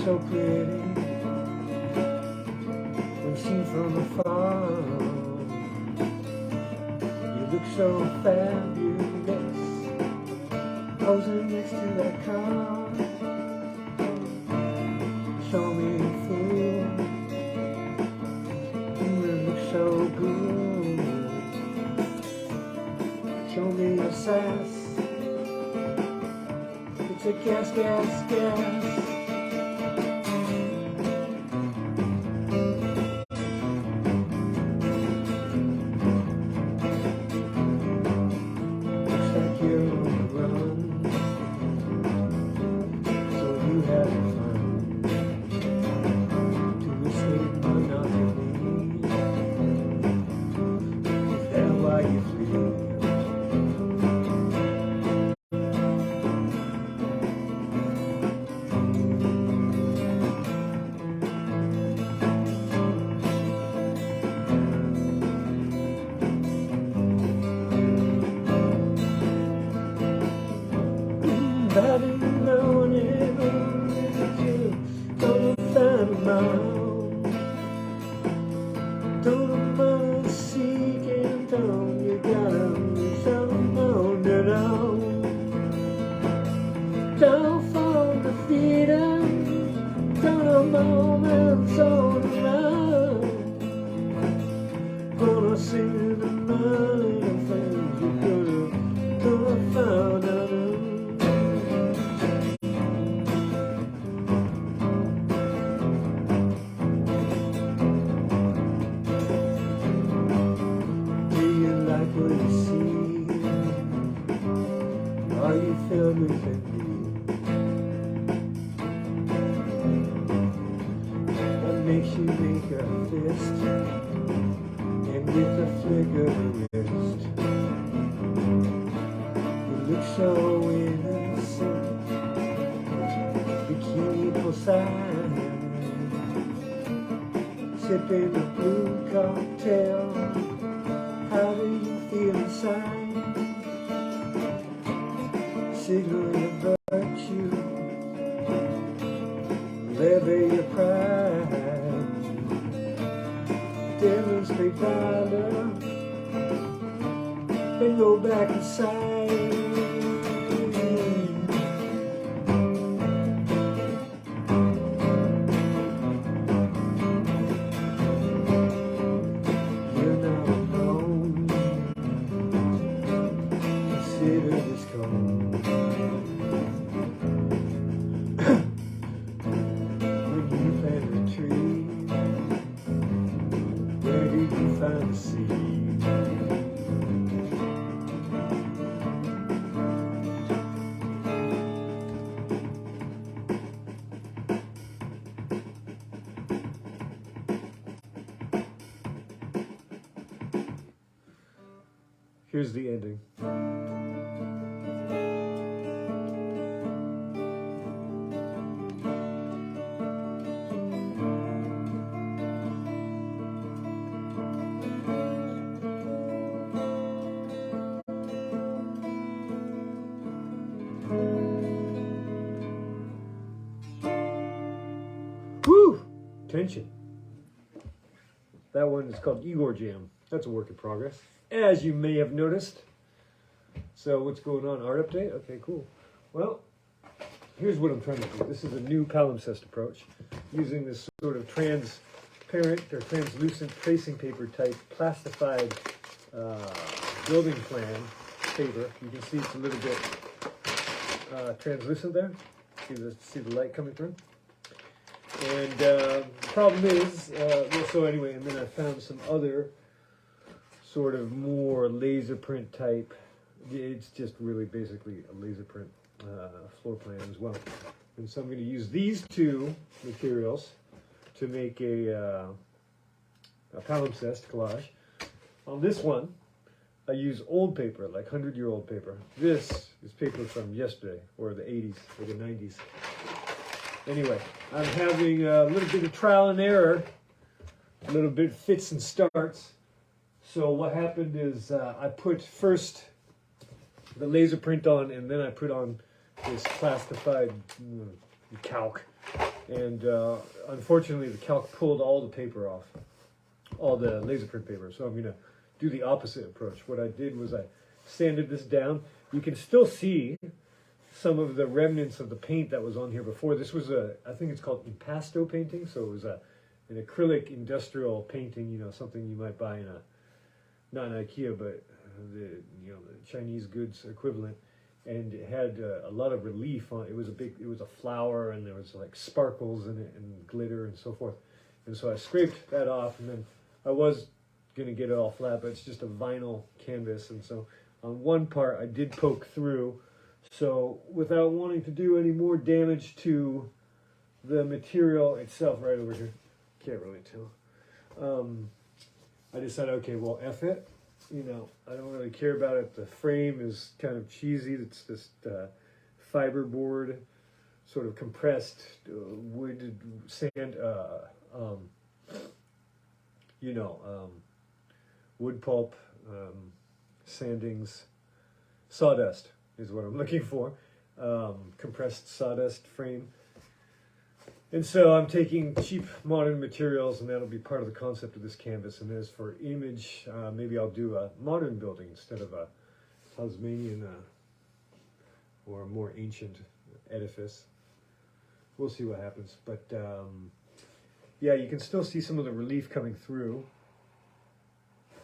so pretty when seen from afar. You look so fabulous posing next to that car. Show me a fool, you look so good. Show me your sass, it's a gas, gas, gas. Looks like you're on the run, so you have fun to escape monotony. Is that why you flee? But in the morning, you're gonna find them out. Don't mind seeking down, you gotta find them out and out. Down for the freedom, down a moment's on the line. Gonna see the money and things you're gonna find out. What you see, are you filled with envy? What makes you make a fist, and with a flick of the wrist, you look so innocent, bikini poolside, sipping a blue cocktail. How do you feel inside? Signal your virtue, levy your pride, demonstrate valor, then go back inside. When you plant a tree, where did you find the seed? Here's the ending. Woo! Tension. That one is called Igor Jam. That's a work in progress, as you may have noticed. So what's going on? Art update? Okay, cool. Well, here's what I'm trying to do. This is a new palimpsest approach, using this sort of transparent or translucent tracing paper type plastified building plan paper. You can see it's a little bit translucent there. See the light coming through. And the problem is, well, so anyway, and then I found some other sort of more laser print type. It's just really basically a laser print floor plan as well. And so I'm going to use these two materials to make a palimpsest collage. On this one, I use old paper, like 100-year-old paper. This is paper from yesterday, or the 80s, or the 90s. Anyway, I'm having a little bit of trial and error, a little bit fits and starts. So what happened is I put first the laser print on, and then I put on this plastified calc. and unfortunately the calc pulled all the paper off, all the laser print paper. So I'm gonna do the opposite approach. What I did was I sanded this down. You can still see some of the remnants of the paint that was on here before. This was I think it's called impasto painting. So it was an acrylic industrial painting, you know, something you might buy in not an IKEA, but the Chinese goods equivalent. And it had a lot of relief on it. It was a flower, and there was like sparkles in it and glitter and so forth. And so I scraped that off, and then I was gonna get it all flat, but it's just a vinyl canvas. And so on one part I did poke through. So without wanting to do any more damage to the material itself, right over here, can't really tell. I decided, okay, well, F it. You know, I don't really care about it. The frame is kind of cheesy. It's this fiberboard, sort of compressed wood, sand, wood pulp, sandings, sawdust is what I'm looking for. Compressed sawdust frame. And so I'm taking cheap modern materials, and that'll be part of the concept of this canvas. And as for image, maybe I'll do a modern building instead of a Tasmanian or a more ancient edifice. We'll see what happens. But yeah, you can still see some of the relief coming through,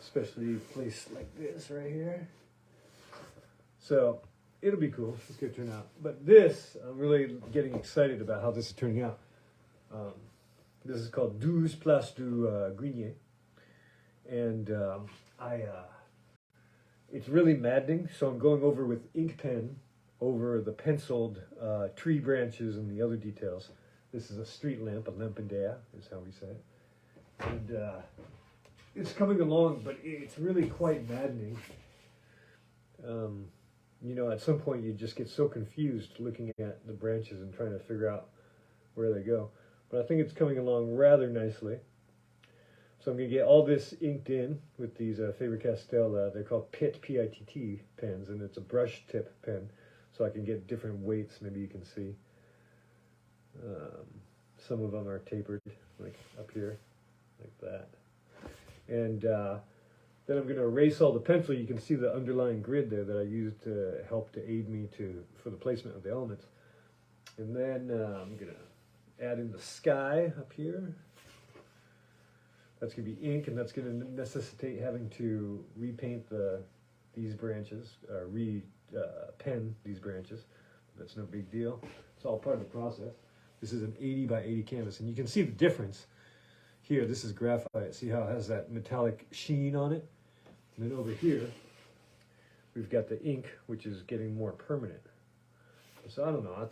especially a place like this right here. So it'll be cool. It's going to turn out. But this, I'm really getting excited about how this is turning out. This is called 12 Place du Grenier, and it's really maddening. So I'm going over with ink pen over the penciled tree branches and the other details. This is a street lamp, a lampadaire is how we say it, and it's coming along, but it's really quite maddening. You know, at some point you just get so confused looking at the branches and trying to figure out where they go. But I think it's coming along rather nicely. So I'm going to get all this inked in with these Faber-Castell, they're called PITT, P-I-T-T pens, and it's a brush tip pen, so I can get different weights, maybe you can see. Some of them are tapered, like up here, like that. And then I'm going to erase all the pencil. You can see the underlying grid there that I used to help to aid me for the placement of the elements. And then I'm going to add in the sky up here. That's going to be ink, and that's going to necessitate having to repaint these branches, pen these branches. That's no big deal. It's all part of the process. This is an 80 by 80 canvas, and you can see the difference here. This is graphite. See how it has that metallic sheen on it? And then over here, we've got the ink, which is getting more permanent. So I don't know, I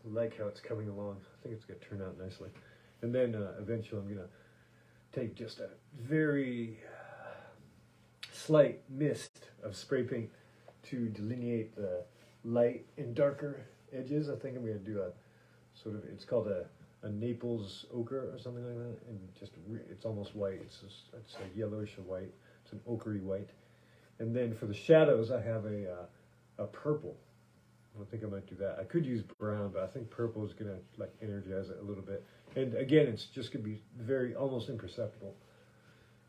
like how it's coming along. I think it's going to turn out nicely. And then eventually I'm going to take just a very slight mist of spray paint to delineate the light and darker edges. I think I'm going to do a sort of, it's called a Naples ochre or something like that. And it's almost white. It's a yellowish white. It's an ochre white. And then for the shadows, I have a purple. I think I might do that. I could use brown, but I think purple is going to like energize it a little bit. And again, it's just going to be almost imperceptible.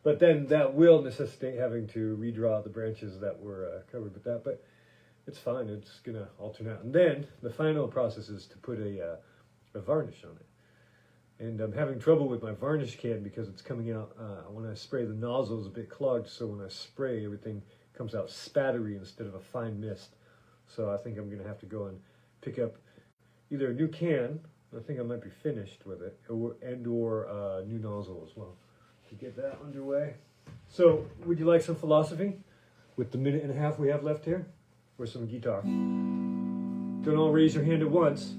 But then that will necessitate having to redraw the branches that were covered with that. But it's fine. It's going to all turn out. And then the final process is to put a varnish on it. And I'm having trouble with my varnish can because it's coming out, when I spray, the nozzle is a bit clogged. So when I spray, everything comes out spattery instead of a fine mist. So I think I'm going to have to go and pick up either a new can, I think I might be finished with it, or a new nozzle as well to get that underway. So would you like some philosophy with the minute and a half we have left here? Or some guitar? Don't all raise your hand at once.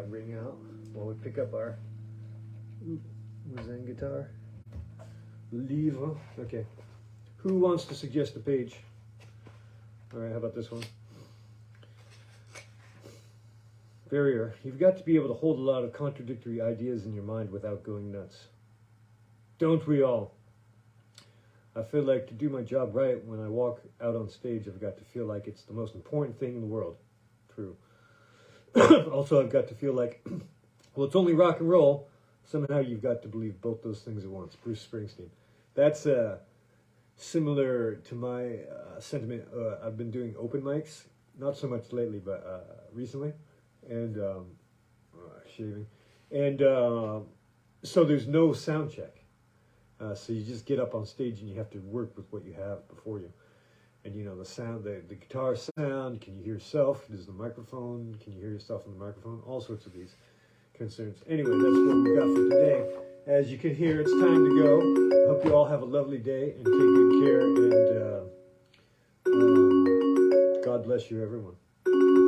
Ring out while we pick up our Wherein guitar. Livre. Okay. Who wants to suggest a page? All right, how about this one? Barrier. You've got to be able to hold a lot of contradictory ideas in your mind without going nuts. Don't we all? I feel like to do my job right, when I walk out on stage, I've got to feel like it's the most important thing in the world. True. Also, I've got to feel like, well, it's only rock and roll. Somehow you've got to believe both those things at once. Bruce Springsteen. That's similar to my sentiment. I've been doing open mics, not so much lately, but recently, and shaving. And so there's no sound check. So you just get up on stage and you have to work with what you have before you. And you know, the sound, the guitar sound, can you hear yourself? Does the microphone, can you hear yourself on the microphone? All sorts of these concerns. Anyway, that's what we got for today. As you can hear, it's time to go. Hope you all have a lovely day and take good care. And God bless you, everyone.